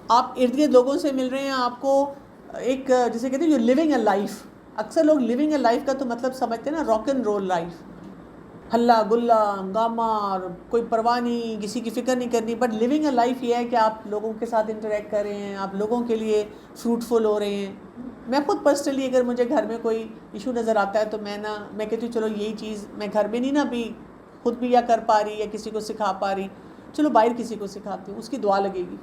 آپ ارد گرد لوگوں سے مل رہے ہیں، آپ کو ایک جسے کہتے ہیں یو لیونگ اے لائف. اکثر لوگ لیونگ اے لائف کا تو مطلب سمجھتے ہیں نا راک اینڈ رول لائف، ہلا گلا ہنگامہ اور کوئی پرواہ نہیں، کسی کی فکر نہیں کرنی. بٹ لیونگ اے لائف یہ ہے کہ آپ لوگوں کے ساتھ انٹریکٹ کر رہے ہیں، آپ لوگوں کے لیے فروٹفل ہو رہے ہیں. میں خود پرسنلی اگر مجھے گھر میں کوئی ایشو نظر آتا ہے تو میں کہتی ہوں چلو یہی چیز میں گھر میں نہیں نا ابھی خود بھی یا کر پا رہی یا کسی کو سکھا پا رہی، چلو باہر کسی کو سکھاتی ہوں، اس کی دعا لگے گی.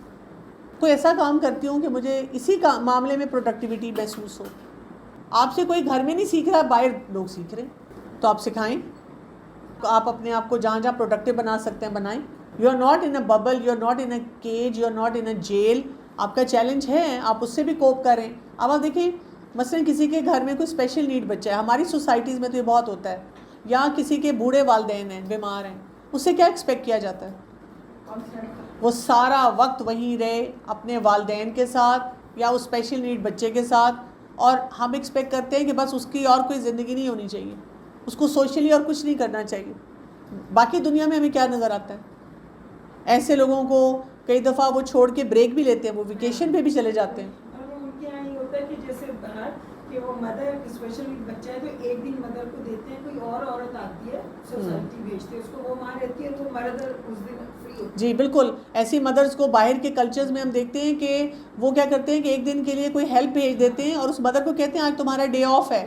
کوئی ایسا کام کرتی ہوں کہ مجھے اسی کا معاملے میں پروڈکٹیوٹی محسوس ہو. آپ سے کوئی گھر میں نہیں سیکھ رہا، باہر لوگ سیکھ رہے ہیں تو آپ سکھائیں. آپ اپنے آپ کو جہاں جہاں پروڈکٹیو بنا سکتے ہیں بنائیں. You are not in a bubble, you are not in a cage, you are not in a jail. آپ کا چیلنج ہے، آپ اس سے بھی کوپ کریں. اب آپ دیکھیں مثلاً کسی کے گھر میں کوئی اسپیشل نیڈ بچہ ہے، ہماری سوسائٹیز میں تو یہ بہت ہوتا ہے، یا کسی کے بوڑھے والدین ہیں، بیمار ہیں، اس سے کیا ایکسپیکٹ کیا جاتا ہے؟ وہ سارا وقت وہیں رہے اپنے والدین کے ساتھ یا اس اسپیشل نیڈ بچے کے ساتھ. اور ہم ایکسپیکٹ کرتے ہیں کہ بس اس کی اور کوئی زندگی نہیں ہونی چاہیے، اس کو سوشلی اور کچھ نہیں کرنا چاہیے. باقی دنیا میں ہمیں کیا نظر آتا ہے؟ ایسے لوگوں کو کئی دفعہ وہ چھوڑ کے بریک بھی لیتے ہیں، وہ ویکیشن پہ بھی چلے جاتے ہیں. اور ان کے یہاں یہ ہوتا ہے کہ جیسے باہر کہ وہ مدر اسپیشلی بچہ ہے تو ایک دن مدر کو دیتے ہیں، کوئی اور عورت آتی ہے سوسائٹی بھیجتے ہیں اس کو، وہ وہاں رہتی ہے تو مدر اس دن فری ہوتی ہے. جی بالکل. ایسی مدرس کو باہر کے کلچرز میں ہم دیکھتے ہیں کہ وہ کیا کرتے ہیں کہ ایک دن کے لیے کوئی ہیلپ بھیج دیتے ہیں اور اس مدر کو کہتے ہیں آج تمہارا ڈے آف ہے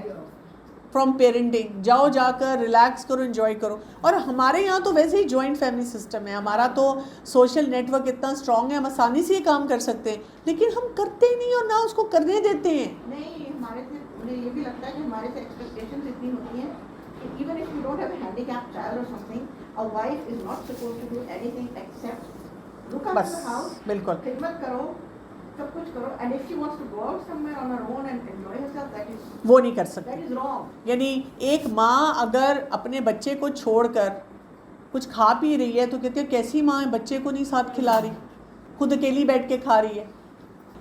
فرام پیرنٹنگ، جاؤ جا کر ریلیکس کرو، انجوائے کرو. اور ہمارے یہاں تو ویسے ہی جوائنٹ فیملی سسٹم ہے، ہمارا تو سوشل نیٹ ورک اتنا اسٹرانگ ہے، ہم آسانی سے یہ کام کر سکتے ہیں، لیکن ہم کرتے ہی نہیں اور نہ اس کو کرنے دیتے ہیں. نہیں، ہمارے سے مجھے یہ بھی لگتا ہے کہ ہمارے سے ایکسپیکٹیشنز اتنی ہوتی ہیں کہ even if you don't have a handicap child اور something, a wife is not suppose to do anything except look after the house, بالکل خدمت کرو، سب کچھ کرو. And if she wants to go out somewhere on her own and enjoy herself, that is وہ نہیں کر سکتے. That is wrong. یعنی ایک ماں اگر اپنے بچے کو چھوڑ کر کچھ کھا پی رہی ہے تو کہتے ہیں کیسی ماں ہے، بچے کو نہیں ساتھ کھلا رہی، خود اکیلی بیٹھ کے کھا رہی ہے.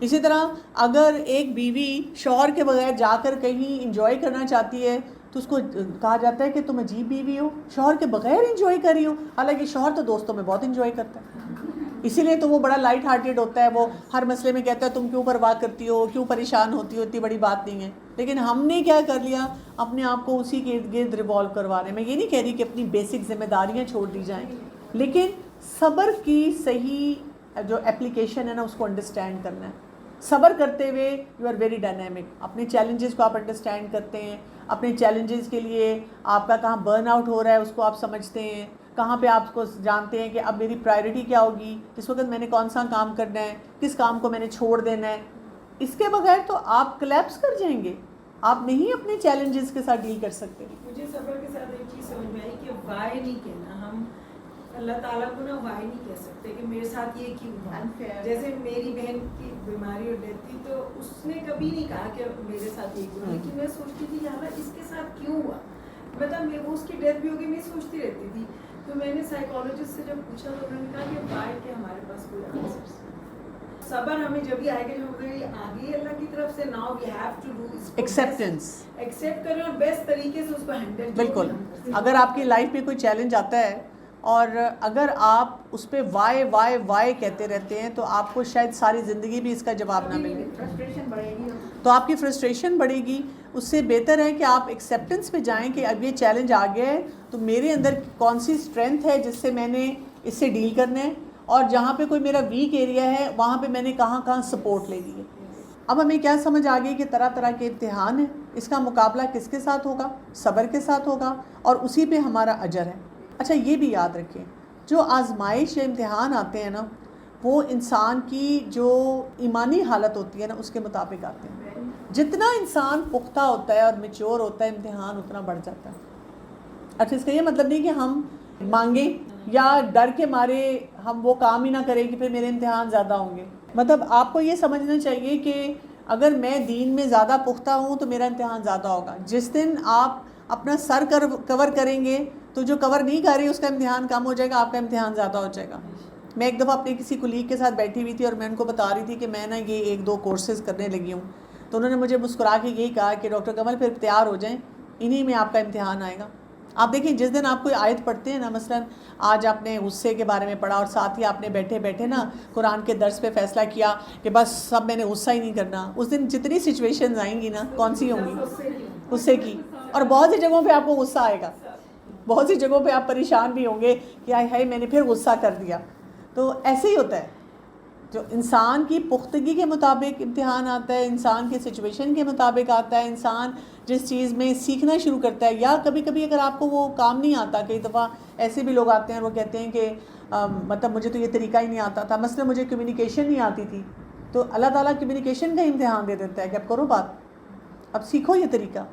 اسی طرح اگر ایک بیوی شوہر کے بغیر جا کر کہیں انجوائے کرنا چاہتی ہے تو اس کو کہا جاتا ہے کہ تم عجیب بیوی ہو، شوہر کے بغیر انجوائے کر رہی ہو. حالانکہ شوہر تو دوستوں میں بہت انجوائے کرتا ہے، اسی لیے تو وہ بڑا لائٹ ہارٹیڈ ہوتا ہے، وہ ہر مسئلے میں کہتا ہے تم کیوں پرواہ کرتی ہو، کیوں پریشان ہوتی ہو، اتنی بڑی بات نہیں ہے. لیکن ہم نے کیا کر لیا، اپنے آپ کو اسی کے ارد گرد ریوالو کروا رہے ہیں. میں یہ نہیں کہہ رہی کہ اپنی بیسک ذمہ داریاں چھوڑ دی جائیں، لیکن صبر کی صحیح جو اپلیکیشن ہے نا اس کو انڈرسٹینڈ کرنا ہے. صبر کرتے ہوئے یو آر ویری ڈائنامک، اپنے چیلنجز کو آپ انڈرسٹینڈ کرتے ہیں، اپنے چیلنجز کے لیے آپ کا کہاں برن آؤٹ ہو رہا ہے اس کو آپ سمجھتے ہیں، کہاں پہ آپ کو جانتے ہیں کہ اب میری پرائرٹی کیا ہوگی، اس وقت میں نے کون سا کام کرنا ہے، کس کام کو میں نے چھوڑ دینا ہے. اس کے بغیر تو آپ کلیپس کر جائیں گے، آپ نہیں اپنے چیلنجز کے ساتھ ڈیل کر سکتے. مجھے صبر کے ساتھ ایک چیز سمجھ میں آئی کہ وائے نہیں کہنا. ہم اللہ تعالیٰ کو نا وائے نہیں کہہ سکتے کہ میرے ساتھ یہ کیوں ہوا. جیسے میری بہن کی بیماری اور ڈیتھ تھی تو اس نے کبھی نہیں کہا کہ میرے ساتھ یہ کیوں، لیکن میں سوچتی تھی یار اس کے ساتھ کیوں ہوا. مطلب وہ اس کی ڈیتھ بھی ہوگی میں سوچتی رہتی تھی. تو میں نے سائیکالوجسٹ سے جب پوچھا تو انہوں نے کہا کہ وائے کہ ہمارے پاس کوئی آنسر. صبر ہمیں جب بھی آئے گا جب ہمیں آگے اللہ کی طرف سے now we have to do acceptance, accept کریں اور بیسٹ طریقے سے اس کو ہینڈل. بالکل. اگر آپ کی لائف میں کوئی چیلنج آتا ہے اور اگر آپ اس پہ وائے وائے وائے کہتے رہتے ہیں تو آپ کو شاید ساری زندگی بھی اس کا جواب نہ ملے، فرسٹریشن بڑھے گی تو آپ کی فرسٹریشن بڑھے گی. اس سے بہتر ہے کہ آپ ایکسیپٹنس پہ جائیں کہ اب یہ چیلنج آ گیا ہے تو میرے اندر کون سی اسٹرینتھ ہے جس سے میں نے اس سے ڈیل کرنا ہے، اور جہاں پہ کوئی میرا ویک ایریا ہے وہاں پہ میں نے کہاں کہاں سپورٹ لینی ہے. اب ہمیں کیا سمجھ آ گئی کہ طرح طرح کے امتحان ہیں، اس کا مقابلہ کس کے ساتھ ہوگا؟ صبر کے ساتھ ہوگا، اور اسی پہ ہمارا اجر ہے. اچھا یہ بھی یاد رکھیں، جو آزمائش یا امتحان آتے ہیں نا وہ انسان کی جو ایمانی حالت ہوتی ہے نا اس کے مطابق آتے ہیں. جتنا انسان پختہ ہوتا ہے اور میچور ہوتا ہے امتحان اتنا بڑھ جاتا ہے. اچھا اس کا یہ مطلب نہیں کہ ہم مانگیں یا ڈر کے مارے ہم وہ کام ہی نہ کریں کہ پھر میرے امتحان زیادہ ہوں گے. مطلب آپ کو یہ سمجھنا چاہیے کہ اگر میں دین میں زیادہ پختہ ہوں تو میرا امتحان زیادہ ہوگا. جس دن آپ اپنا سر کور کریں گے تو جو کور نہیں کر رہی اس کا امتحان کم ہو جائے گا، آپ کا امتحان زیادہ ہو جائے گا. میں ایک دفعہ اپنے کسی کولیگ کے ساتھ بیٹھی ہوئی تھی اور میں ان کو بتا رہی تھی کہ میں نا یہ 1-2 کورسز کرنے لگی ہوں. تو انہوں نے مجھے مسکرا کے یہی کہا کہ ڈاکٹر کمل پھر تیار ہو جائیں، انہی میں آپ کا امتحان آئے گا. آپ دیکھیں جس دن آپ کوئی آیت پڑھتے ہیں نا، مثلاً آج آپ نے غصے کے بارے میں پڑھا اور ساتھ ہی آپ نے بیٹھے بیٹھے نا قرآن کے درس پہ فیصلہ کیا کہ بس سب میں نے غصہ ہی نہیں کرنا، اس دن جتنی سچویشنز آئیں گی نا کون سی ہوں گی؟ غصے کی. اور بہت سی جگہوں پہ آپ کو غصہ آئے گا، بہت سی جگہوں پہ آپ پریشان بھی ہوں گے کہ آئے ہائے میں نے پھر غصہ کر دیا. تو ایسے ہی ہوتا ہے، جو انسان کی پختگی کے مطابق امتحان آتا ہے، انسان کی سچویشن کے مطابق آتا ہے، انسان جس چیز میں سیکھنا شروع کرتا ہے. یا کبھی کبھی اگر آپ کو وہ کام نہیں آتا، کئی دفعہ ایسے بھی لوگ آتے ہیں وہ کہتے ہیں کہ مطلب مجھے تو یہ طریقہ ہی نہیں آتا تھا، مثلا مجھے کمیونیکیشن نہیں آتی تھی، تو اللہ تعالیٰ کمیونیکیشن کا امتحان دے دیتا ہے کہ اب کرو بات، اب سیکھو یہ طریقہ،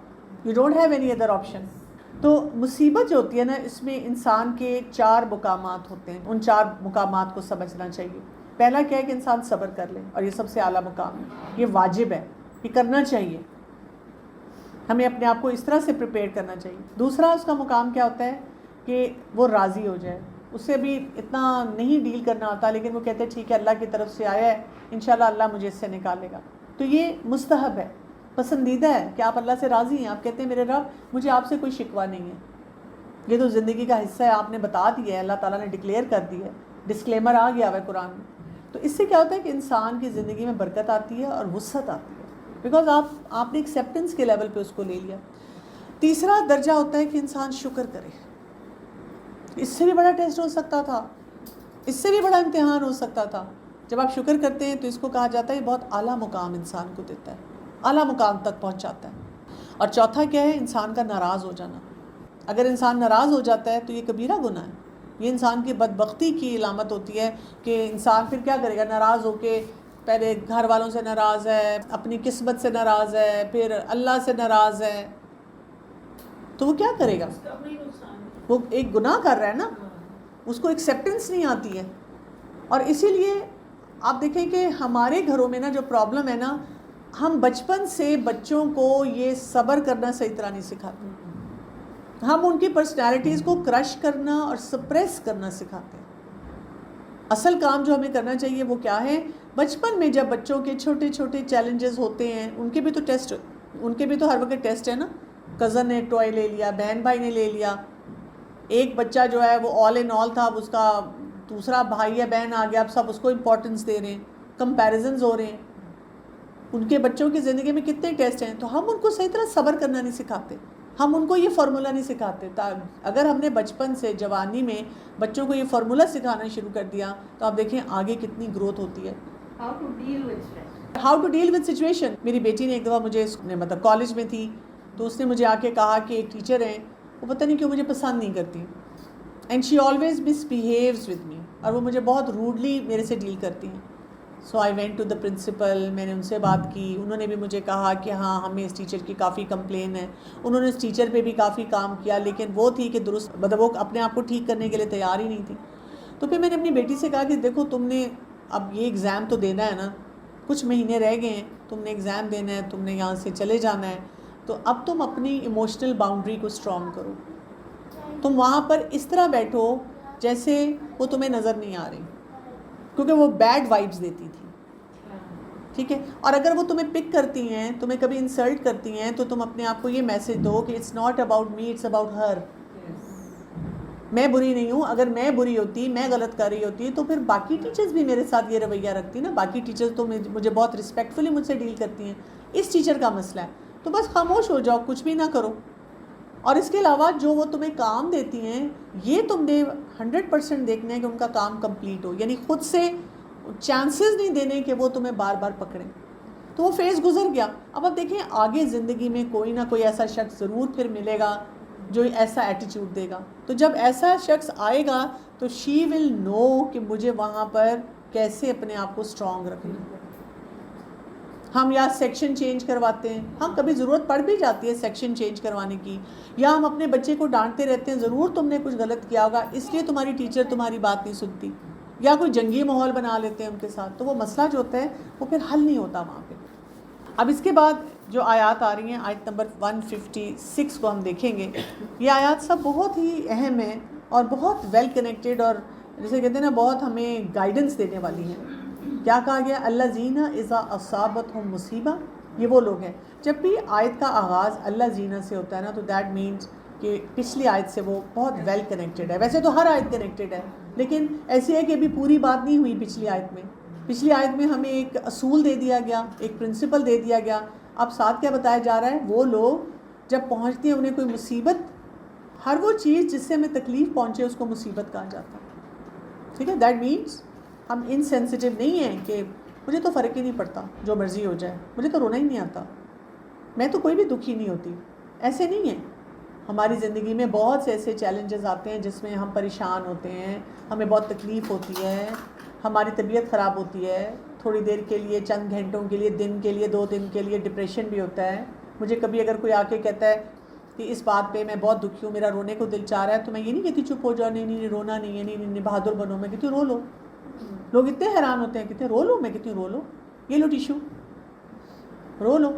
you don't have any other option. تو مصیبت جو ہوتی ہے نا، اس میں انسان کے 4 مقامات ہوتے ہیں، ان 4 مقامات کو سمجھنا چاہیے. پہلا کیا ہے کہ انسان صبر کر لے، اور یہ سب سے اعلیٰ مقام ہے، یہ واجب ہے، یہ کرنا چاہیے، ہمیں اپنے آپ کو اس طرح سے پریپیئر کرنا چاہیے. دوسرا اس کا مقام کیا ہوتا ہے کہ وہ راضی ہو جائے، اس سے بھی اتنا نہیں ڈیل کرنا ہوتا، لیکن وہ کہتے ہیں ٹھیک ہے اللہ کی طرف سے آیا ہے، انشاءاللہ اللہ مجھے اس سے نکالے گا. تو یہ مستحب ہے، پسندیدہ ہے کہ آپ اللہ سے راضی ہیں، آپ کہتے ہیں میرے رب مجھے آپ سے کوئی شکوہ نہیں ہے، یہ تو زندگی کا حصہ ہے، آپ نے بتا دیا ہے، اللہ تعالیٰ نے ڈکلیئر کر دی ہے، ڈسکلیمر آ گیا ہے قرآن میں. تو اس سے کیا ہوتا ہے کہ انسان کی زندگی میں برکت آتی ہے اور وسعت آتی ہے، بیکاز آپ نے ایکسیپٹنس کے لیول پہ اس کو لے لیا. تیسرا درجہ ہوتا ہے کہ انسان شکر کرے. اس سے بھی بڑا ٹیسٹ ہو سکتا تھا، اس سے بھی بڑا امتحان ہو سکتا تھا. جب آپ شکر کرتے ہیں تو اس کو کہا جاتا ہے بہت اعلیٰ مقام انسان کو دیتا ہے، اعلیٰ مقام تک پہنچاتا ہے. اور چوتھا کیا ہے؟ انسان کا ناراض ہو جانا. اگر انسان ناراض ہو جاتا ہے تو یہ کبیرہ گناہ ہے، یہ انسان کی بدبختی کی علامت ہوتی ہے کہ انسان پھر کیا کرے گا؟ ناراض ہو کے پہلے گھر والوں سے ناراض ہے، اپنی قسمت سے ناراض ہے، پھر اللہ سے ناراض ہے، تو وہ کیا کرے گا؟ وہ ایک گناہ کر رہا ہے نا، اس کو ایکسیپٹنس نہیں آتی ہے. اور اسی لیے آپ دیکھیں کہ ہمارے گھروں میں نا جو پرابلم ہے نا، ہم بچپن سے بچوں کو یہ صبر کرنا صحیح طرح نہیں سکھاتے، ہم ان کی پرسنالٹیز کو کرش کرنا اور سپریس کرنا سکھاتے ہیں. اصل کام جو ہمیں کرنا چاہیے وہ کیا ہے؟ بچپن میں جب بچوں کے چھوٹے چھوٹے چیلنجز ہوتے ہیں، ان کے بھی تو ٹیسٹ، ان کے بھی تو ہر وقت ٹیسٹ ہے نا. کزن نے ٹوائے لے لیا، بہن بھائی نے لے لیا، ایک بچہ جو ہے وہ آل ان آل تھا، اب اس کا دوسرا بھائی یا بہن آ گیا، اب سب اس کو امپورٹنس دے رہے ہیں، کمپیریزنز ہو رہے ہیں. ان کے بچوں کی زندگی میں کتنے ٹیسٹ ہیں، تو ہم ان کو صحیح طرح صبر کرنا نہیں سکھاتے، ہم ان کو یہ فارمولہ نہیں سکھاتے. اگر ہم نے بچپن سے جوانی میں بچوں کو یہ فارمولہ سکھانا شروع کر دیا تو آپ دیکھیں آگے کتنی گروتھ ہوتی ہے. How to deal with stress. How to deal with situation. میری بیٹی نے ایک دفعہ مجھے مطلب کالج میں تھی تو اس نے مجھے آ کے کہا کہ ایک ٹیچر ہیں وہ پتہ نہیں کیوں مجھے پسند نہیں کرتی، and she always miss بیہیوز with me, اور وہ مجھے بہت روڈلی میرے سے ڈیل کرتی ہیں. So I went to the principal, میں نے ان سے بات کی، انہوں نے بھی مجھے کہا کہ ہاں ہمیں اس ٹیچر کی کافی کمپلین ہے. انہوں نے اس ٹیچر پہ بھی کافی کام کیا، لیکن وہ تھی کہ درست مطلب وہ اپنے آپ کو ٹھیک کرنے کے لیے تیار ہی نہیں تھی. تو پھر میں نے اپنی بیٹی سے کہا کہ دیکھو تم نے اب یہ ایگزام تو دینا ہے نا، کچھ مہینے رہ گئے ہیں، تم نے ایگزام دینا ہے، تم نے یہاں سے چلے جانا ہے، تو اب تم اپنی ایموشنل باؤنڈری کو اسٹرانگ کرو. تم وہاں پر اس طرح بیٹھو جیسے وہ تمہیں نظر نہیں آ رہی، کیونکہ وہ بیڈ وائبز دیتی تھی، ٹھیک ہے. اور اگر وہ تمہیں پک کرتی ہیں، تمہیں کبھی انسلٹ کرتی ہیں، تو تم اپنے آپ کو یہ میسج دو کہ it's not about me, it's about her. میں بری نہیں ہوں، اگر میں بری ہوتی، میں غلط کر رہی ہوتی تو پھر باقی ٹیچرز بھی میرے ساتھ یہ رویہ رکھتی نا، باقی ٹیچرز تو مجھے بہت رسپیکٹفلی مجھ سے ڈیل کرتی ہیں، اس ٹیچر کا مسئلہ ہے. تو بس خاموش ہو جاؤ، کچھ بھی نہ کرو. اور اس کے علاوہ جو وہ تمہیں کام دیتی ہیں یہ تم نے 100% دیکھنا ہے کہ ان کا کام کمپلیٹ ہو، یعنی خود سے چانسز نہیں دینے کہ وہ تمہیں بار بار پکڑیں. تو وہ فیز گزر گیا. اب آپ دیکھیں آگے زندگی میں کوئی نہ کوئی ایسا شخص ضرور پھر ملے گا جو ایسا ایٹیچیوڈ دے گا. تو جب ایسا شخص آئے گا تو شی ول نو کہ مجھے وہاں پر کیسے اپنے آپ کو اسٹرانگ رکھنا. ہم یا سیکشن چینج کرواتے ہیں، ہم کبھی ضرورت پڑ بھی جاتی ہے سیکشن چینج کروانے کی، یا ہم اپنے بچے کو ڈانٹتے رہتے ہیں ضرور تم نے کچھ غلط کیا ہوگا اس لیے تمہاری ٹیچر تمہاری بات نہیں سنتی، یا کوئی جنگی ماحول بنا لیتے ہیں ان کے ساتھ. تو وہ مسئلہ جو ہوتا ہے وہ پھر حل نہیں ہوتا وہاں پہ. اب اس کے بعد جو آیات آ رہی ہیں، آیت نمبر 156 کو ہم دیکھیں گے. یہ آیات سب بہت ہی اہم ہیں اور بہت ویل کنیکٹڈ، اور جیسے کہتے ہیں نا بہت ہمیں گائیڈنس دینے والی ہیں. کیا کہا گیا؟ الذین اذا اصابتہم مصیبہ. یہ وہ لوگ ہیں، جب بھی آیت کا آغاز اللہ زینہ سے ہوتا ہے نا تو دیٹ مینس کہ پچھلی آیت سے وہ بہت ویل کنیکٹڈ ہے. ویسے تو ہر آیت کنیکٹڈ ہے, لیکن ایسی ہے کہ ابھی پوری بات نہیں ہوئی پچھلی آیت میں. پچھلی آیت میں ہمیں ایک اصول دے دیا گیا, ایک پرنسپل دے دیا گیا. اب ساتھ کیا بتایا جا رہا ہے, وہ لوگ جب پہنچتی ہیں انہیں کوئی مصیبت, ہر وہ چیز جس سے ہمیں تکلیف پہنچے اس کو مصیبت کہا جاتا ہے. ٹھیک ہے, دیٹ مینس ہم انسینسٹیو نہیں ہیں کہ مجھے تو فرق ہی نہیں پڑتا جو مرضی ہو جائے, مجھے تو رونا ہی نہیں آتا, میں تو کوئی بھی دکھی نہیں ہوتی. ایسے نہیں ہے. ہماری زندگی میں بہت سے ایسے چیلنجز آتے ہیں جس میں ہم پریشان ہوتے ہیں, ہمیں بہت تکلیف ہوتی ہے, ہماری طبیعت خراب ہوتی ہے, تھوڑی دیر کے لیے, چند گھنٹوں کے لیے, دن کے لیے, 2 دن کے لیے ڈپریشن بھی ہوتا ہے. مجھے کبھی اگر کوئی آ کے کہتا ہے کہ اس بات پہ میں بہت دکھی ہوں, میرا رونے کو دل چاہ رہا ہے, تو میں یہ نہیں کہتی چپ ہو جاؤ, نہیں نہیں رونا نہیں ہے, نہیں نہیں بہادر بنو, میں کہتی ہوں رو لو. لوگ اتنے حیران ہوتے ہیں, کہتے ہیں رو لو, میں کہتی ہوں رو لو, یہ لو ٹیشو, رو لو,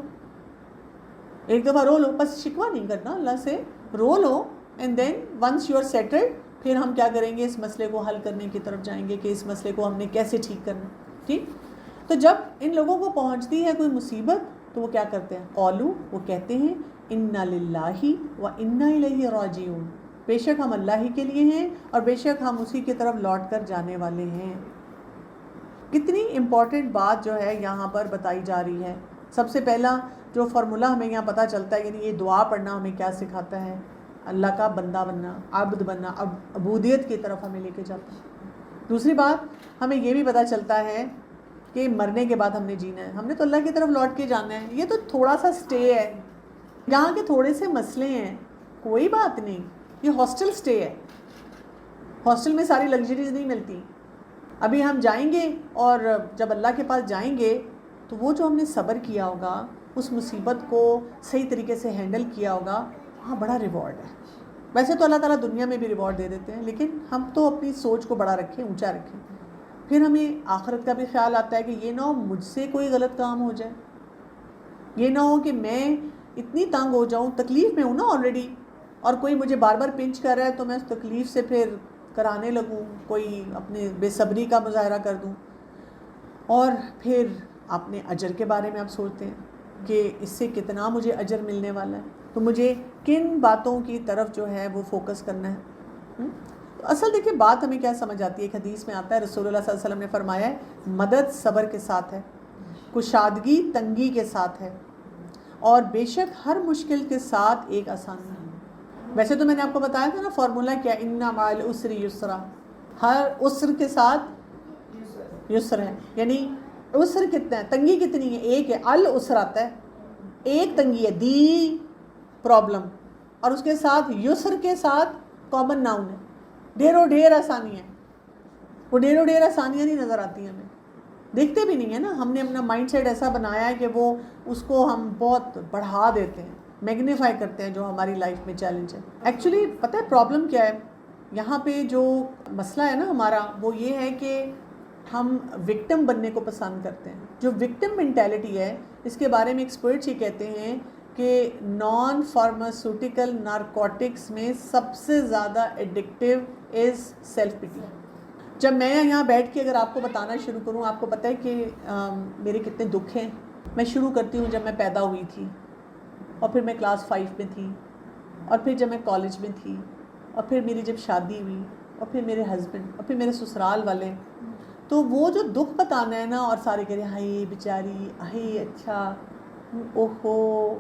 ایک دفعہ رو لو, بس شکوہ نہیں کرنا اللہ سے, رو لو, and then once you are settled پھر ہم کیا کریں گے, اس مسئلے کو حل کرنے کی طرف جائیں گے کہ اس مسئلے کو ہم نے کیسے ٹھیک کرنا. ٹھیک. تو جب ان لوگوں کو پہنچتی ہے کوئی مصیبت تو وہ کیا کرتے ہیں, قالو, وہ کہتے ہیں انا للہ و انا الیہ راجعون, بے شک ہم اللہ ہی کے لیے ہیں اور بے شک ہم اسی کی طرف لوٹ کر جانے والے ہیں. کتنی امپورٹنٹ بات جو ہے یہاں پر بتائی جا رہی ہے. سب سے پہلا جو فارمولہ ہمیں یہاں پتہ چلتا ہے, یعنی یہ دعا پڑھنا ہمیں کیا سکھاتا ہے, اللہ کا بندہ بننا, عبد بننا, عبودیت کی طرف ہمیں لے کے جاتا ہے. دوسری بات ہمیں یہ بھی پتہ چلتا ہے کہ مرنے کے بعد ہم نے جینا ہے, ہم نے تو اللہ کی طرف لوٹ کے جانا ہے. یہ تو تھوڑا سا سٹے ہے, یہاں کے تھوڑے سے مسئلے ہیں, کوئی بات نہیں, یہ ہاسٹل سٹے ہے, ہاسٹل میں ساری لگژریز نہیں ملتی. ابھی ہم جائیں گے اور جب اللہ کے پاس جائیں گے تو وہ جو ہم نے صبر کیا ہوگا, اس مصیبت کو صحیح طریقے سے ہینڈل کیا ہوگا, وہاں بڑا ریوارڈ ہے. ویسے تو اللہ تعالیٰ دنیا میں بھی ریوارڈ دے دیتے ہیں, لیکن ہم تو اپنی سوچ کو بڑا رکھیں, اونچا رکھیں. پھر ہمیں آخرت کا بھی خیال آتا ہے کہ یہ نہ ہو مجھ سے کوئی غلط کام ہو جائے, یہ نہ ہو کہ میں اتنی تنگ ہو جاؤں, تکلیف میں ہوں نا آلریڈی, اور کوئی مجھے بار بار پنچ کر رہا ہے تو میں اس تکلیف سے پھر کرانے لگوں, کوئی اپنے بے صبری کا مظاہرہ کر دوں. اور پھر اپنے اجر کے بارے میں آپ سوچتے ہیں کہ اس سے کتنا مجھے اجر ملنے والا ہے, تو مجھے کن باتوں کی طرف جو ہے وہ فوکس کرنا ہے. تو اصل دیکھیں بات ہمیں کیا سمجھ آتی ہے, ایک حدیث میں آتا ہے رسول اللہ صلی اللہ علیہ وسلم نے فرمایا ہے, مدد صبر کے ساتھ ہے, کشادگی تنگی کے ساتھ ہے, اور بے شک ہر مشکل کے ساتھ ایک آسانی ہے. ویسے تو میں نے آپ کو بتایا تھا نا فارمولہ کیا, ان مع العسر یسرا, ہر عسر کے ساتھ یسر ہے. یعنی عسر کتنا ہے, تنگی کتنی ہے, ایک ہے, العسر آتا ہے, ایک تنگی ہے, دی پرابلم, اور اس کے ساتھ یسر کے ساتھ کامن ناؤن ہے, ڈھیروں ڈھیر آسانی ہے. وہ ڈھیروں ڈھیر آسانیاں نہیں نظر آتی ہمیں, دیکھتے بھی نہیں ہے نا. ہم نے اپنا مائنڈ سیٹ ایسا بنایا ہے کہ وہ اس کو ہم بہت بڑھا دیتے ہیں, میگنیفائی کرتے ہیں جو ہماری لائف میں چیلنج ہے. ایکچولی پتہ ہے پرابلم کیا ہے یہاں پہ, جو مسئلہ ہے نا ہمارا وہ یہ ہے کہ ہم وکٹم بننے کو پسند کرتے ہیں. جو وکٹم مینٹیلٹی ہے اس کے بارے میں ایکسپرٹس یہ کہتے ہیں کہ نان فارماسیوٹیکل نارکوٹکس میں سب سے زیادہ ایڈکٹیو از سیلف پٹی. جب میں یہاں بیٹھ کے اگر آپ کو بتانا شروع کروں, آپ کو پتہ ہے کہ میرے کتنے دکھ ہیں. میں شروع کرتی ہوں جب میں پیدا ہوئی تھی, اور پھر میں کلاس 5 میں تھی, اور پھر جب میں کالج میں تھی, اور پھر میری جب شادی ہوئی, اور پھر میرے ہسبینڈ, اور پھر میرے سسرال والے. تو وہ جو دکھ بتانا ہے نا, اور سارے کہہ رہے ہیں ہائے بیچاری, ہائے اچھا, اوہو,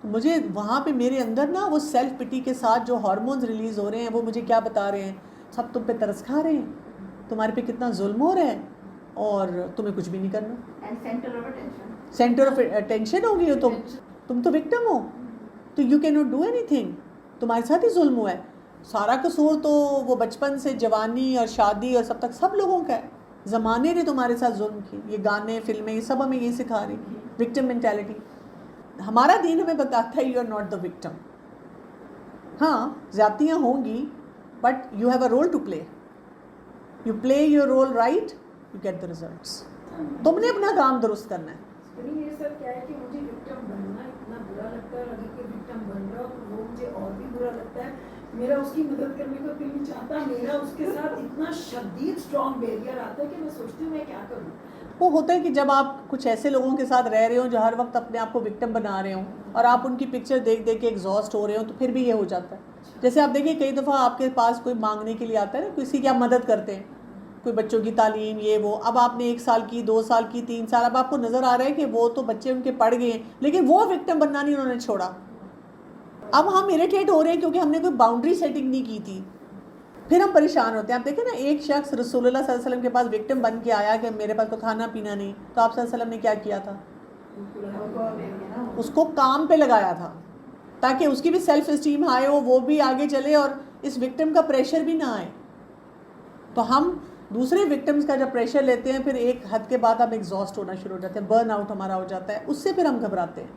مجھے وہاں پہ میرے اندر نا وہ سیلف پٹی کے ساتھ جو ہارمونز ریلیز ہو رہے ہیں وہ مجھے کیا بتا رہے ہیں, سب تم پہ ترس کھا رہے ہیں, تمہارے پہ کتنا ظلم ہو رہا ہے, اور تمہیں کچھ بھی نہیں کرنا. سینٹر آف اٹینشن ہو گئی ہو تم تو وکٹم ہو, تو you can not do any thing, تمہارے ساتھ ہی ظلم ہوا ہے. سارا قصور تو وہ بچپن سے جوانی اور شادی اور سب تک سب لوگوں کا ہے. زمانے نے تمہارے ساتھ ظلم کی, یہ گانے فلمیں یہ سب ہمیں یہ سکھا رہی ہیں, وکٹم مینٹیلٹی. ہمارا دین ہمیں بتاتا ہے you are not the victim. ہاں زیادتیاں ہوں گی, but you have a role to play, you play your role right, you get the results. تم نے اپنا کام درست کرنا ہے. یہ سب کیا ہے کہ مجھے وکٹم بننا اتنا برا لگتا ہے, اور اگر کوئی وکٹم بن رہا ہو تو وہ مجھے اور بھی برا لگتا ہے. میرا اس کی مدد کرنے کو دل نہیں چاہتا, میرا اس کے ساتھ اتنا شدید اسٹرانگ بیریئر آتا ہے کہ میں سوچتی ہوں میں کیا کروں. وہ ہوتا ہے کہ جب آپ کچھ ایسے لوگوں کے ساتھ رہ رہے ہوں جو ہر وقت اپنے آپ کو وکٹم بنا رہے ہوں, اور آپ ان کی پکچر دیکھ دیکھ کے ایگزاسٹ ہو رہے ہوں, تو پھر بھی یہ ہو جاتا ہے. جیسے آپ دیکھیں کئی دفعہ آپ کے پاس کوئی مانگنے کے لیے آتا ہے نا, کسی کی آپ مدد کرتے ہیں, کوئی بچوں کی تعلیم یہ وہ, اب آپ نے 1 سال کی 2 سال کی 3 سال, اب آپ کو نظر آ رہا ہے کہ وہ تو بچے ان کے پڑھ گئے ہیں, لیکن وہ وکٹم بننا نہیں انہوں نے چھوڑا. اب ہم اریٹیٹ ہو رہے ہیں کیونکہ ہم نے کوئی باؤنڈری سیٹنگ نہیں کی تھی, پھر ہم پریشان ہوتے ہیں. آپ دیکھیں نا, ایک شخص رسول اللہ صلی اللہ علیہ وسلم کے پاس وکٹم بن کے آیا کہ میرے پاس تو کھانا پینا نہیں, تو آپ صلی اللہ علیہ وسلم نے کیا کیا تھا, اس کو کام پہ لگایا تھا تاکہ اس کی بھی سیلف اسٹیم ہائی ہو, وہ بھی آگے چلے اور اس وکٹم کا پریشر بھی نہ آئے. تو ہم دوسرے وکٹمز کا جب پریشر لیتے ہیں, پھر ایک حد کے بعد ہم ایگزاسٹ ہونا شروع ہو جاتے ہیں, برن آؤٹ ہمارا ہو جاتا ہے, اس سے پھر ہم گھبراتے ہیں.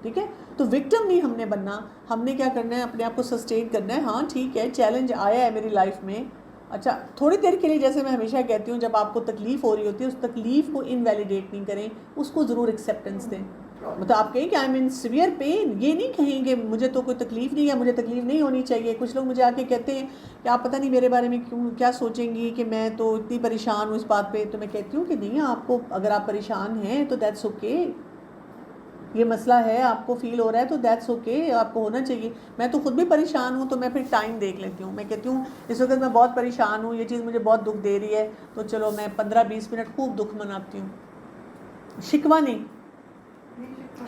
ٹھیک ہے, تو وکٹم نہیں ہم نے بننا, ہم نے کیا کرنا ہے, اپنے آپ کو سسٹین کرنا ہے. ہاں ٹھیک ہے, چیلنج آیا ہے میری لائف میں, اچھا تھوڑی دیر کے لیے, جیسے میں ہمیشہ کہتی ہوں, جب آپ کو تکلیف ہو رہی ہوتی ہے اس تکلیف کو انویلیڈیٹ نہیں کریں, اس کو ضرور ایکسیپٹنس دیں. مطلب آپ کہیں کہ I am in severe pain, یہ نہیں کہیں کہ مجھے تو کوئی تکلیف نہیں ہے, مجھے تکلیف نہیں ہونی چاہیے. کچھ لوگ مجھے آ کے کہتے ہیں کہ آپ پتہ نہیں میرے بارے میں کیا سوچیں گی کہ میں تو اتنی پریشان ہوں اس بات پہ. تو میں کہتی ہوں کہ نہیں, آپ کو اگر آپ پریشان ہیں تو دیٹس اوکے, یہ مسئلہ ہے, آپ کو فیل ہو رہا ہے تو دیٹس اوکے, آپ کو ہونا چاہیے. میں تو خود بھی پریشان ہوں, تو میں پھر ٹائم دیکھ لیتی ہوں. میں کہتی ہوں اس وقت میں بہت پریشان ہوں, یہ چیز مجھے بہت دکھ دے رہی ہے, تو چلو میں 15-20 منٹ خوب دکھ مناتی ہوں. شکوہ نہیں,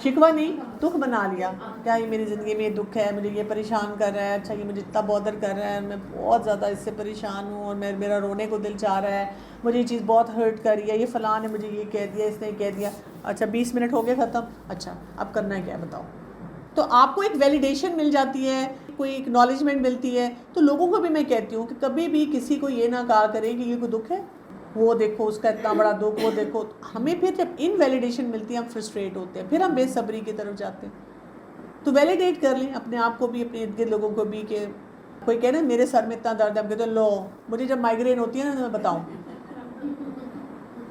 شکوہ نہیں, دکھ منا لیا, کیا یہ میری زندگی میں یہ دکھ ہے, مجھے یہ پریشان کر رہا ہے, اچھا یہ مجھے اتنا بودر کر رہا ہے, میں بہت زیادہ اس سے پریشان ہوں, اور میرا رونے کو دل چاہ رہا ہے, مجھے یہ چیز بہت ہرٹ کر رہی ہے, یہ فلاں نے مجھے یہ کہہ دیا, اس نے کہہ دیا. اچھا 20 منٹ ہو گئے ختم, اچھا اب کرنا ہے کیا بتاؤ. تو آپ کو ایک ویلیڈیشن مل جاتی ہے, کوئی اکنالجمنٹ ملتی ہے. تو لوگوں کو بھی میں کہتی ہوں کہ کبھی بھی کسی کو یہ نہ کہا کریں کہ یہ کوئی دکھ ہے, وہ دیکھو اس کا اتنا بڑا دکھ, وہ دیکھو. ہمیں پھر جب ان ویلیڈیشن ملتی ہے ہم فرسٹریٹ ہوتے ہیں, پھر ہم بے صبری کی طرف جاتے ہیں. تو ویلیڈیٹ کر لیں اپنے آپ کو بھی, اپنے ارد گرد لوگوں کو بھی. کہ کوئی کہہ رہے میرے سر میں اتنا درد ہے, ہم کہتے ہیں لو مجھے جب مائگرین ہوتی ہے نا تو میں بتاؤں,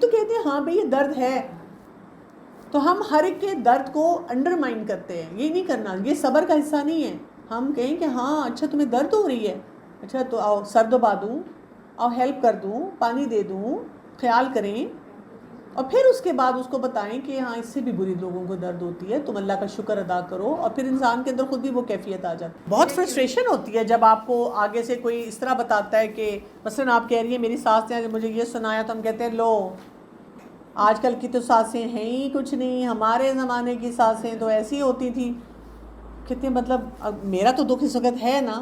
تو کہتے ہیں ہاں بھئی یہ درد ہے. تو ہم ہر ایک کے درد کو انڈرمائن کرتے ہیں, یہ نہیں کرنا, یہ صبر کا حصہ نہیں ہے. ہم کہیں کہ ہاں اچھا تمہیں درد ہو رہی ہے, اچھا تو آؤ سر دبا دوں, آؤ ہیلپ کر دوں, پانی دے دوں, خیال کریں. اور پھر اس کے بعد اس کو بتائیں کہ ہاں اس سے بھی بری لوگوں کو درد ہوتی ہے, تم اللہ کا شکر ادا کرو. اور پھر انسان کے اندر خود بھی وہ کیفیت آ جاتی ہے. بہت فرسٹریشن ہوتی ہے جب آپ کو آگے سے کوئی اس طرح بتاتا ہے کہ مثلاً آپ کہہ رہی ہیں میری ساس نے مجھے یہ سنایا, تو ہم کہتے ہیں لو آج کل کی تو ساسیں ہیں ہی کچھ نہیں, ہمارے زمانے کی ساسیں تو ایسی ہوتی تھیں. کتنے مطلب میرا تو دکھ اس وقت ہے نا,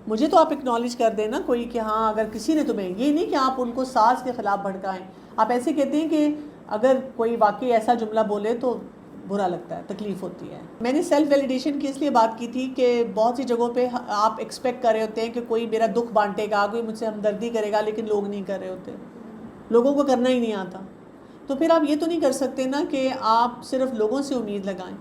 مجھے تو آپ اکنالج کر دیں نا کوئی کہ ہاں اگر کسی نے تمہیں, یہ نہیں کہ آپ ان کو ساس کے خلاف بھڑکائیں. آپ ایسے کہتے ہیں کہ اگر کوئی واقعی ایسا جملہ بولے تو برا لگتا ہے, تکلیف ہوتی ہے. میں نے سیلف ویلیڈیشن کی اس لیے بات کی تھی کہ بہت سی جگہوں پہ آپ ایکسپیکٹ کر رہے ہوتے ہیں کہ کوئی میرا دکھ بانٹے گا, کوئی مجھ سے ہمدردی کرے گا, لیکن لوگ نہیں کر رہے ہوتے, لوگوں کو کرنا ہی نہیں آتا. تو پھر آپ یہ تو نہیں کر سکتے نا کہ آپ صرف لوگوں سے امید لگائیں.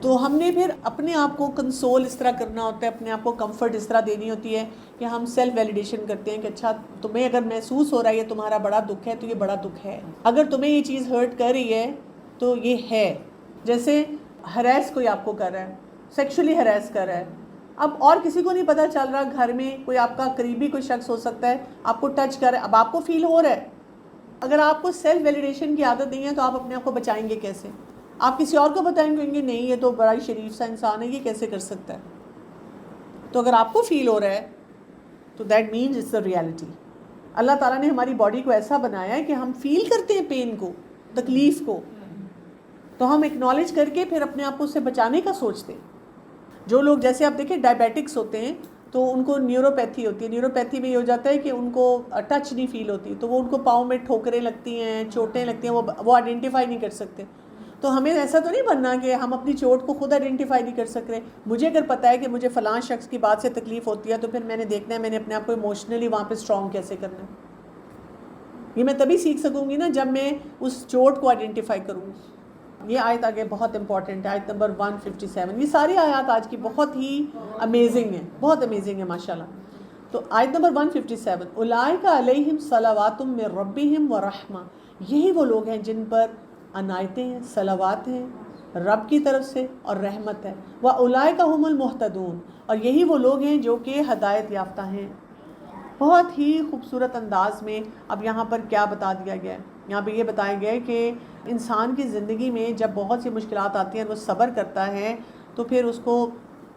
تو ہم نے پھر اپنے آپ کو کنسول اس طرح کرنا ہوتا ہے, اپنے آپ کو کمفرٹ اس طرح دینی ہوتی ہے کہ ہم سیلف ویلیڈیشن کرتے ہیں کہ اچھا تمہیں اگر محسوس ہو رہا ہے یہ تمہارا بڑا دکھ ہے, تو یہ بڑا دکھ ہے. اگر تمہیں یہ چیز ہرٹ کر رہی ہے تو یہ ہے. جیسے ہراس کوئی آپ کو کر رہا ہے, سیکشولی ہراس کر رہا ہے, اب اور کسی کو نہیں پتہ چل رہا, گھر میں کوئی آپ کا قریبی کوئی شخص ہو سکتا ہے, آپ کو ٹچ کر رہا ہے, اب آپ کو فیل ہو رہا ہے. اگر آپ کو سیلف ویلیڈیشن کی عادت نہیں ہے تو آپ اپنے آپ کو بچائیں گے کیسے؟ آپ کسی اور کو بتائیں گے نہیں یہ تو بڑا ہی شریف سا انسان ہے, یہ کیسے کر سکتا ہے. تو اگر آپ کو فیل ہو رہا ہے تو that means it's the reality. اللہ تعالیٰ نے ہماری باڈی کو ایسا بنایا ہے کہ ہم فیل کرتے ہیں پین کو, تکلیف کو, تو ہم اکنالج کر کے پھر اپنے آپ کو اس سے بچانے کا سوچتے ہیں. جو لوگ جیسے آپ دیکھیں ڈائبیٹکس ہوتے ہیں تو ان کو نیوروپیتھی ہوتی ہے. نیوروپیتھی میں یہ ہو جاتا ہے کہ ان کو ٹچ نہیں فیل ہوتی, تو وہ ان کو پاؤں میں ٹھوکریں لگتی ہیں, چوٹیں لگتی ہیں, وہ آئیڈینٹیفائی نہیں کر سکتے. تو ہمیں ایسا تو نہیں بننا کہ ہم اپنی چوٹ کو خود آئیڈینٹیفائی نہیں کر سکتے. مجھے اگر پتہ ہے کہ مجھے فلاں شخص کی بات سے تکلیف ہوتی ہے, تو پھر میں نے دیکھنا ہے میں نے اپنے آپ کو ایموشنلی وہاں پہ اسٹرانگ کیسے کرنا ہے. یہ میں تبھی سیکھ سکوں گی نا جب میں اس چوٹ کو آئیڈینٹیفائی کروں گی. یہ آیت آگے بہت امپورٹنٹ ہے, آیت نمبر 157. یہ ساری آیات آج کی بہت ہی امیزنگ ہیں, بہت امیزنگ ہے ماشاءاللہ. تو آیت نمبر 157, اولئک علیہم صلوات من ربہم ورحمہ, یہی وہ لوگ ہیں جن پر عنایتیں ہیں, صلوات ہیں رب کی طرف سے اور رحمت ہے. واولئک هم المہتدون, اور یہی وہ لوگ ہیں جو کہ ہدایت یافتہ ہیں. بہت ہی خوبصورت انداز میں اب یہاں پر کیا بتا دیا گیا ہے, یہاں پہ یہ بتایا گیا ہے کہ انسان کی زندگی میں جب بہت سی مشکلات آتی ہیں وہ صبر کرتا ہے تو پھر اس کو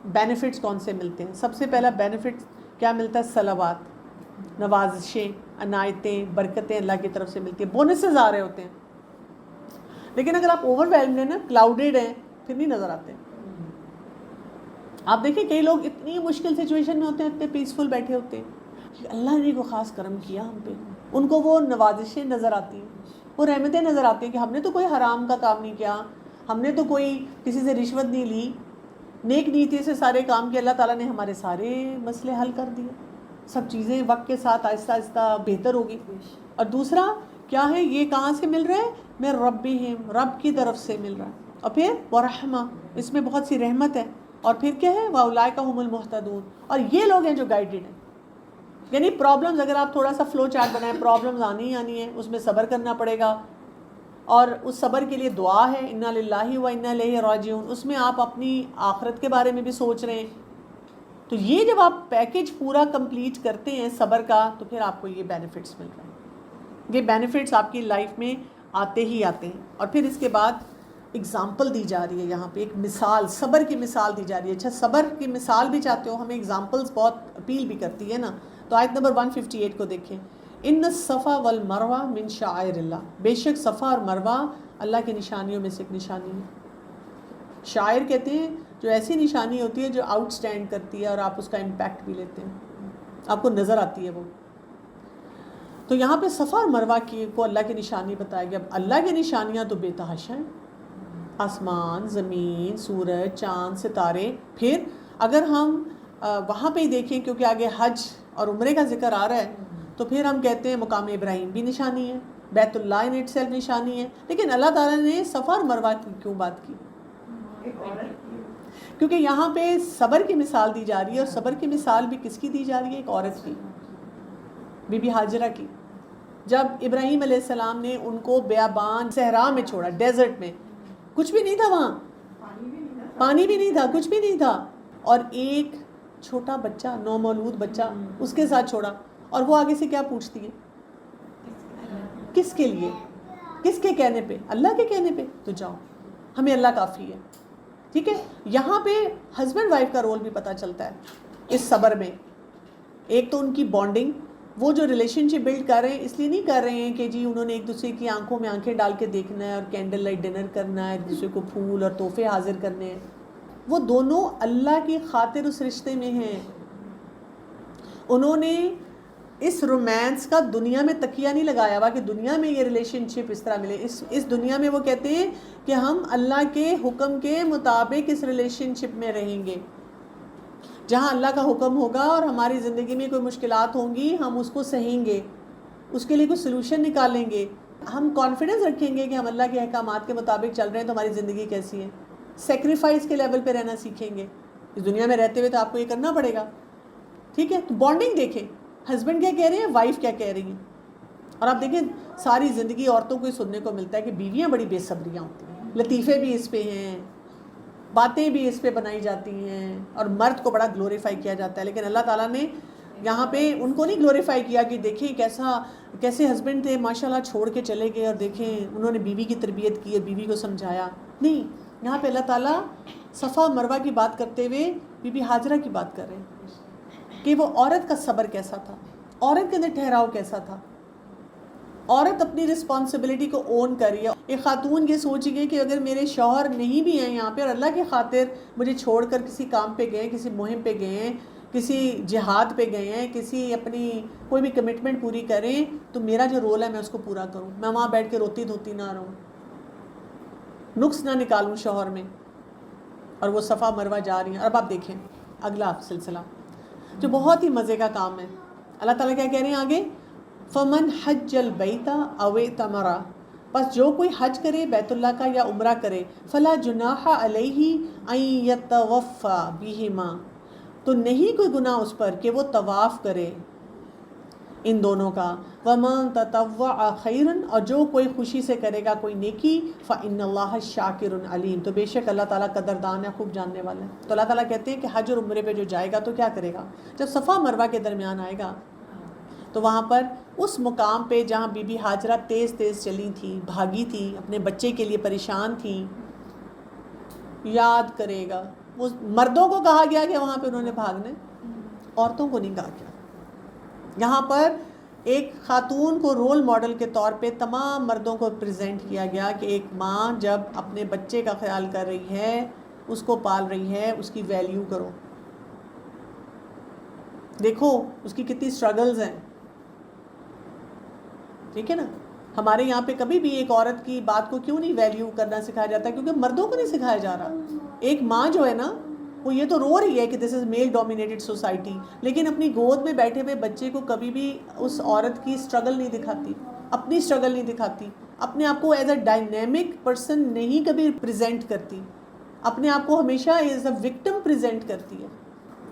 بینیفٹس کون سے ملتے ہیں. سب سے پہلا بینیفٹ کیا ملتا ہے؟ صلوات, نوازشیں, عنایتیں, برکتیں اللہ کی طرف سے ملتی ہیں, بونسز آ رہے ہوتے ہیں. لیکن اگر آپ اوور ویلمڈ ہیں نا, کلاؤڈیڈ ہیں, پھر نہیں نظر آتے. آپ دیکھیں کئی لوگ اتنی مشکل سچویشن میں ہوتے ہیں, اتنے پیسفل بیٹھے ہوتے ہیں, اللہ نے کوئی خاص کرم کیا ہم پہ, ان کو وہ نوازشیں نظر آتی ہیں, وہ رحمتیں نظر آتی ہیں کہ ہم نے تو کوئی حرام کا کام نہیں کیا, ہم نے تو کوئی کسی سے رشوت نہیں لی, نیک نیتی سے سارے کام کیے, اللہ تعالیٰ نے ہمارے سارے مسئلے حل کر دیے, سب چیزیں وقت کے ساتھ آہستہ آہستہ بہتر ہوگی. اور دوسرا کیا ہے, یہ کہاں سے مل رہا ہے؟ میں ربہم, رب کی طرف سے مل رہا ہے. اور پھر ورحمہ, اس میں بہت سی رحمت ہے. اور پھر کیا ہے؟ وَأُولَٰئِکَ هُمُ الْمُهْتَدُونَ, اور یہ لوگ ہیں جو گائیڈڈ ہیں. یعنی پرابلمز, اگر آپ تھوڑا سا فلو چارٹ بنائیں, پرابلمز آنی ہی آنی ہیں, اس میں صبر کرنا پڑے گا, اور اس صبر کے لیے دعا ہے اِنَّا لِلَّهِ وَإِنَّا إِلَيْهِ رَاجِعُونَ, اس میں آپ اپنی آخرت کے بارے میں بھی سوچ رہے ہیں. تو یہ جب آپ پیکج پورا کمپلیٹ کرتے ہیں صبر کا, تو پھر آپ کو یہ بینیفٹس مل رہے ہیں. یہ بینیفٹس آپ کی لائف میں آتے ہی آتے ہیں. اور پھر اس کے بعد اگزامپل دی جا رہی ہے یہاں پہ, ایک مثال, صبر کی مثال دی جا رہی ہے. اچھا, صبر کی مثال بھی چاہتے ہو, ہمیں اگزامپلس بہت اپیل بھی کرتی ہے نا. تو آیت نمبر 158 کو دیکھیں. ان الصفا والمروہ من شعائر اللہ, بے شک صفا اور مروہ اللہ کی نشانیوں میں سے ایک نشانی ہے. شاعر کہتے ہیں جو ایسی نشانی ہوتی ہے جو آؤٹ سٹینڈ کرتی ہے اور آپ اس کا امپیکٹ بھی لیتے ہیں, آپ کو نظر آتی ہے وہ. تو یہاں پہ صفا اور مروہ کو اللہ کی نشانی بتایا گیا. اب اللہ کی نشانیاں تو بے تحاشا ہیں, آسمان, زمین, سورج, چاند, ستارے. پھر اگر ہم وہاں پہ ہی دیکھیں, کیونکہ آگے حج اور عمرے کا ذکر آ رہا ہے, تو پھر ہم کہتے ہیں مقام ابراہیم بھی نشانی ہے, بیت اللہ ان اٹ سیلف نشانی ہے. لیکن اللہ تعالیٰ نے صفا اور مروہ کی کیوں بات کی؟ کیونکہ یہاں پہ صبر کی مثال دی جا رہی ہے, اور صبر کی مثال بھی کس کی دی جا رہی ہے؟ ایک عورت کی, بی بی ہاجرہ کی. جب ابراہیم علیہ السلام نے ان کو بیابان صحرا میں چھوڑا, ڈیزرٹ میں, کچھ بھی نہیں تھا وہاں, پانی بھی نہیں تھا, کچھ بھی نہیں تھا, اور ایک چھوٹا بچہ, نومولود بچہ اس کے ساتھ چھوڑا, اور وہ آگے سے کیا پوچھتی ہے؟ کس کے لیے, کس کے کہنے پہ؟ اللہ کے کہنے پہ. تو جاؤ, ہمیں اللہ کافی ہے. ٹھیک ہے, یہاں پہ ہسبینڈ وائف کا رول بھی پتہ چلتا ہے اس صبر میں. ایک تو ان کی بانڈنگ, وہ جو ریلیشن شپ بلڈ کر رہے ہیں, اس لیے نہیں کر رہے ہیں کہ جی انہوں نے ایک دوسرے کی آنکھوں میں آنکھیں ڈال کے دیکھنا ہے اور کینڈل لائٹ ڈنر کرنا ہے, ایک دوسرے کو پھول اور تحفے حاضر کرنے ہیں. وہ دونوں اللہ کی خاطر اس رشتے میں ہیں. انہوں نے اس رومانس کا دنیا میں تکیہ نہیں لگایا ہوا کہ دنیا میں یہ ریلیشن شپ اس طرح ملے. اس دنیا میں وہ کہتے ہیں کہ ہم اللہ کے حکم کے مطابق اس ریلیشن شپ میں رہیں گے. جہاں اللہ کا حکم ہوگا اور ہماری زندگی میں کوئی مشکلات ہوں گی, ہم اس کو سہیں گے, اس کے لیے کوئی سلوشن نکالیں گے. ہم کانفیڈنس رکھیں گے کہ ہم اللہ کے احکامات کے مطابق چل رہے ہیں, تو ہماری زندگی کیسی ہے. سیکریفائس کے لیول پہ رہنا سیکھیں گے. اس دنیا میں رہتے ہوئے تو آپ کو یہ کرنا پڑے گا. ٹھیک ہے, تو بانڈنگ دیکھیں, ہسبینڈ کیا کہہ رہے ہیں, وائف کیا کہہ رہی ہیں. اور آپ دیکھیں ساری زندگی عورتوں کو ہی سننے کو ملتا ہے کہ بیویاں بڑی بے صبریاں ہوتی ہیں, لطیفے بھی اس پہ ہیں, باتیں بھی اس پہ بنائی جاتی ہیں, اور مرد کو بڑا گلوریفائی کیا جاتا ہے. لیکن اللہ تعالیٰ نے یہاں پہ ان کو نہیں گلوریفائی کیا کہ دیکھیں کیسے ہسبینڈ تھے, ماشاءاللہ چھوڑ کے چلے گئے, اور دیکھیں انہوں نے بیوی کی تربیت کی اور بیوی کو سمجھایا. نہیں, یہاں پہ اللہ تعالیٰ صفا مروہ کی بات کرتے ہوئے بی بی ہاجرہ کی بات کر رہے ہیں کہ وہ عورت کا صبر کیسا تھا, عورت کے اندر ٹھہراؤ کیسا تھا. عورت اپنی رسپانسبلٹی کو اون کری ہے. ایک خاتون یہ سوچ گئی کہ اگر میرے شوہر نہیں بھی ہیں یہاں پہ, اور اللہ کی خاطر مجھے چھوڑ کر کسی کام پہ گئے, کسی مہم پہ گئے ہیں, کسی جہاد پہ گئے ہیں, کسی اپنی کوئی بھی کمٹمنٹ پوری کریں, تو میرا جو رول ہے میں اس کو پورا کروں. میں وہاں بیٹھ کے روتی دھوتی نہ رہوں, نقص نہ نکالوں شوہر میں. اور وہ صفا مروہ جا رہی ہیں. اب آپ دیکھیں اگلا سلسلہ جو بہت ہی مزے کا کام ہے. اللہ تعالیٰ کیا کہہ رہے ہیں آگے, فمن حج البیت او اعتمر, بس جو کوئی حج کرے بیت اللہ کا یا عمرہ کرے, فلا جناح علیہ ان یطوف بہما, تو نہیں کوئی گناہ اس پر کہ وہ طواف کرے ان دونوں کا. ومن تطوع خیرا, اور جو کوئی خوشی سے کرے گا کوئی نیکی, فإن اللہ شاکر علیم, تو بے شک اللہ تعالیٰ قدردان ہے, خوب جاننے والا ہے. تو اللہ تعالیٰ کہتے ہیں کہ حج اور عمرے پہ جو جائے گا تو کیا کرے گا, جب صفا مروہ کے درمیان آئے گا تو وہاں پر اس مقام پہ جہاں بی بی ہاجرہ تیز تیز چلی تھی, بھاگی تھی, اپنے بچے کے لیے پریشان تھی, یاد کرے گا وہ مردوں کو کہا گیا کہ وہاں پہ انہوں نے بھاگنا ہے, عورتوں کو نہیں کہا گیا. یہاں پر ایک خاتون کو رول ماڈل کے طور پہ تمام مردوں کو پریزنٹ کیا گیا کہ ایک ماں جب اپنے بچے کا خیال کر رہی ہے, اس کو پال رہی ہے, اس کی ویلیو کرو. دیکھو اس کی کتنی سٹرگلز ہیں, ٹھیک ہے نا. ہمارے یہاں پہ کبھی بھی ایک عورت کی بات کو کیوں نہیں ویلیو کرنا سکھایا جاتا, کیونکہ مردوں کو نہیں سکھایا جا رہا. ایک ماں جو ہے نا وہ یہ تو رو رہی ہے کہ دس از میل ڈومینیٹڈ سوسائٹی, لیکن اپنی گود میں بیٹھے ہوئے بچے کو کبھی بھی اس عورت کی سٹرگل نہیں دکھاتی, اپنی سٹرگل نہیں دکھاتی, اپنے آپ کو ایز اے ڈائنامک پرسن نہیں کبھی پریزنٹ کرتی, اپنے آپ کو ہمیشہ ایز اے وکٹم پریزنٹ کرتی ہے.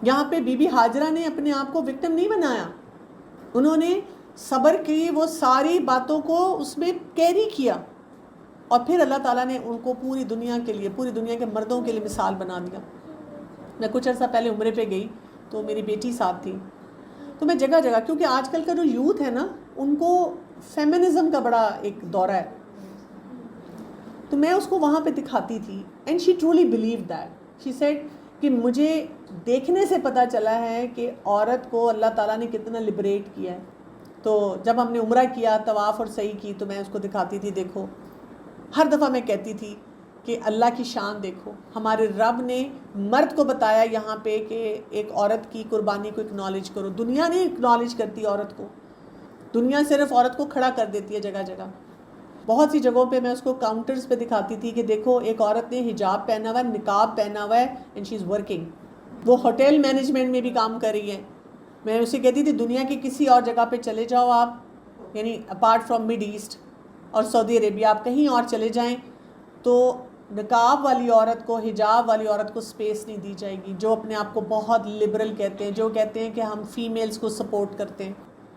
یہاں پہ بی بی ہاجرہ نے اپنے آپ کو وکٹم نہیں بنایا, انہوں نے صبر کی, وہ ساری باتوں کو اس میں کیری کیا, اور پھر اللہ تعالیٰ نے ان کو پوری دنیا کے لیے, پوری دنیا کے مردوں کے لیے مثال بنا دیا. میں کچھ عرصہ پہلے عمرے پہ گئی تو میری بیٹی ساتھ تھی, تو میں جگہ جگہ, کیونکہ آج کل کا جو یوتھ ہے نا ان کو فیمنزم کا بڑا ایک دورہ ہے, تو میں اس کو وہاں پہ دکھاتی تھی. And she truly believe that, she said کہ مجھے دیکھنے سے پتہ چلا ہے کہ عورت کو اللہ تعالیٰ نے کتنا لبریٹ کیا ہے. تو جب ہم نے عمرہ کیا, طواف اور سعی کی, تو میں اس کو دکھاتی تھی, دیکھو. ہر دفعہ میں کہتی تھی کہ اللہ کی شان دیکھو, ہمارے رب نے مرد کو بتایا یہاں پہ کہ ایک عورت کی قربانی کو اکنالج کرو. دنیا نہیں اکنالج کرتی عورت کو, دنیا صرف عورت کو کھڑا کر دیتی ہے جگہ جگہ. بہت سی جگہوں پہ میں اس کو کاؤنٹرز پہ دکھاتی تھی کہ دیکھو ایک عورت نے حجاب پہنا ہوا ہے, نقاب پہنا ہوا ہے, اینڈ شی از ورکنگ. وہ ہوٹل مینجمنٹ میں بھی کام کر رہی ہے. میں اسے کہتی تھی دنیا کی کسی اور جگہ پہ چلے جاؤ آپ, یعنی اپارٹ فرام مڈ ایسٹ اور سعودی عربیہ, آپ کہیں اور چلے جائیں تو نقاب والی عورت کو, حجاب والی عورت کو سپیس نہیں دی جائے گی, جو اپنے آپ کو بہت لبرل کہتے ہیں, جو کہتے ہیں کہ ہم فیمیلز کو سپورٹ کرتے ہیں.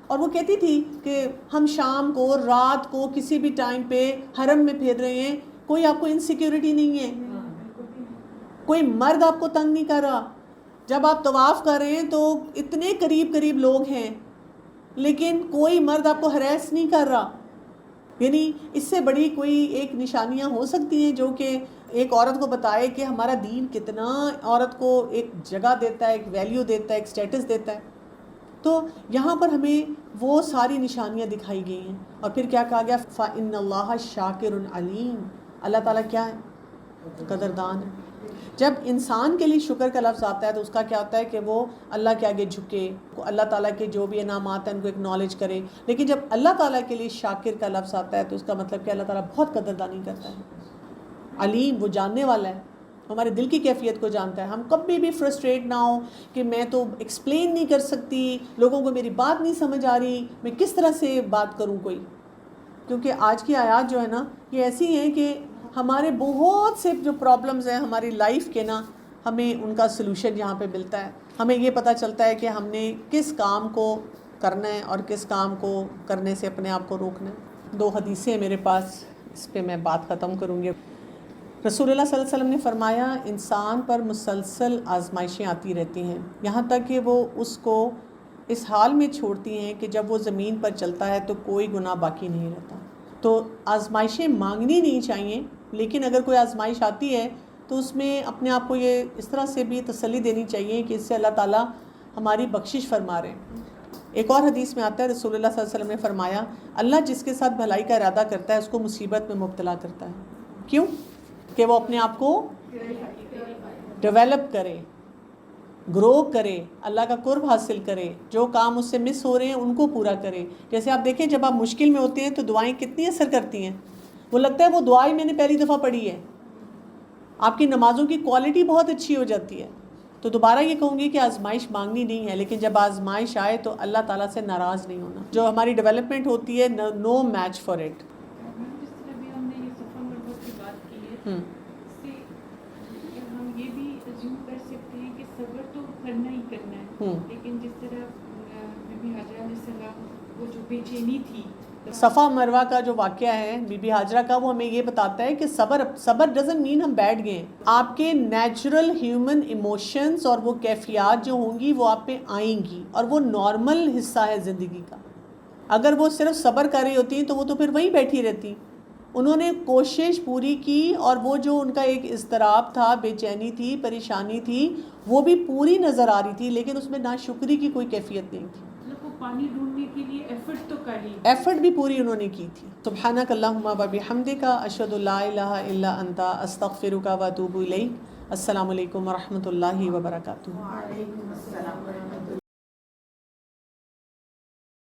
اور وہ کہتی تھی کہ ہم شام کو, رات کو, کسی بھی ٹائم پہ حرم میں پھر رہے ہیں, کوئی آپ کو انسیکیورٹی نہیں ہے, کوئی مرد آپ کو تنگ نہیں کر رہا. جب آپ طواف کر رہے ہیں تو اتنے قریب قریب لوگ ہیں, لیکن کوئی مرد آپ کو ہراس نہیں کر رہا. یعنی اس سے بڑی کوئی ایک نشانیاں ہو سکتی ہیں جو کہ ایک عورت کو بتائے کہ ہمارا دین کتنا عورت کو ایک جگہ دیتا ہے, ایک ویلیو دیتا ہے, ایک سٹیٹس دیتا ہے. تو یہاں پر ہمیں وہ ساری نشانیاں دکھائی گئی ہیں. اور پھر کیا کہا گیا, فَإِنَّ اللَّهَ شَاكِرٌ عَلِيمٌ, اللہ تعالیٰ کیا ہے, قدردان ہے. جب انسان کے لیے شکر کا لفظ آتا ہے تو اس کا کیا ہوتا ہے کہ وہ اللہ کے آگے جھکے, اللہ تعالیٰ کے جو بھی انعامات ہیں ان کو اکنالج کرے. لیکن جب اللہ تعالیٰ کے لیے شاکر کا لفظ آتا ہے تو اس کا مطلب کہ اللہ تعالیٰ بہت قدردانی کرتا ہے. علیم, وہ جاننے والا ہے, ہمارے دل کی کیفیت کو جانتا ہے. ہم کبھی بھی فرسٹریٹ نہ ہوں کہ میں تو ایکسپلین نہیں کر سکتی, لوگوں کو میری بات نہیں سمجھ آ رہی, میں کس طرح سے بات کروں کوئی. کیونکہ آج کی آیات جو ہے نا یہ ایسی ہیں کہ ہمارے بہت سے جو پرابلمز ہیں ہماری لائف کے نا, ہمیں ان کا سلوشن یہاں پہ ملتا ہے. ہمیں یہ پتہ چلتا ہے کہ ہم نے کس کام کو کرنا ہے اور کس کام کو کرنے سے اپنے آپ کو روکنا ہے. 2 حدیثیں ہیں میرے پاس, اس پہ میں بات ختم کروں گی. رسول اللہ صلی اللہ علیہ وسلم نے فرمایا انسان پر مسلسل آزمائشیں آتی رہتی ہیں یہاں تک کہ وہ اس کو اس حال میں چھوڑتی ہیں کہ جب وہ زمین پر چلتا ہے تو کوئی گناہ باقی نہیں رہتا. تو آزمائشیں مانگنی نہیں چاہیے, لیکن اگر کوئی آزمائش آتی ہے تو اس میں اپنے آپ کو یہ اس طرح سے بھی تسلی دینی چاہیے کہ اس سے اللہ تعالیٰ ہماری بخشش فرما رہے ہیں. ایک اور حدیث میں آتا ہے رسول اللہ صلی اللہ علیہ وسلم نے فرمایا اللہ جس کے ساتھ بھلائی کا ارادہ کرتا ہے اس کو مصیبت میں مبتلا کرتا ہے. کیوں؟ کہ وہ اپنے آپ کو ڈیولپ کرے, گرو کرے, اللہ کا قرب حاصل کرے, جو کام اس سے مس ہو رہے ہیں ان کو پورا کرے. جیسے آپ دیکھیں جب آپ مشکل میں ہوتے ہیں تو دعائیں کتنی اثر کرتی ہیں. وہ لگتا ہے وہ دعائیں میں نے پہلی دفعہ پڑھی ہے, آپ کی نمازوں کی کوالٹی بہت اچھی ہو جاتی ہے. تو دوبارہ یہ کہوں گی کہ آزمائش مانگنی نہیں ہے, لیکن جب آزمائش آئے تو اللہ تعالیٰ سے ناراض نہیں ہونا. جو ہماری ڈیولپمنٹ ہوتی ہے نو میچ فار اٹ. ہم یہ بھی ازیوم کر سکتے ہیں کہ صبر تو کرنا ہی کرنا ہے, لیکن جس طرح بی بی حاجرہ علیہ السلام وہ جو بے چینی تھی, صفا مروہ کا جو واقعہ ہے بی بی حاجرہ کا, وہ ہمیں یہ بتاتا ہے کہ صبر ڈزنٹ مین ہم بیٹھ گئے. آپ کے نیچرل ہیومن ایموشنز اور وہ کیفیات جو ہوں گی وہ آپ پہ آئیں گی, اور وہ نارمل حصہ ہے زندگی کا. اگر وہ صرف صبر کر رہی ہوتی تو وہ تو پھر وہیں بیٹھی رہتی, انہوں نے کوشش پوری کی اور وہ جو ان کا ایک اضطراب تھا، بے چینی تھی، پریشانی تھی، وہ بھی پوری نظر آ رہی تھی، لیکن اس میں ناشکری کی کوئی کیفیت نہیں تھی. مطلب وہ پانی ڈھونڈنے کے لیے ایفرٹ تو کر ہی ایفرٹ بھی پوری انہوں نے کی تھی. سبحانک اللہم و بحمدک، اشہد ان لا الہ الا انت، استغفرک و اتوب الیک. السلام علیکم و رحمۃ اللہ وبرکاتہ. وعلیکم السلام ورحمۃ اللہ.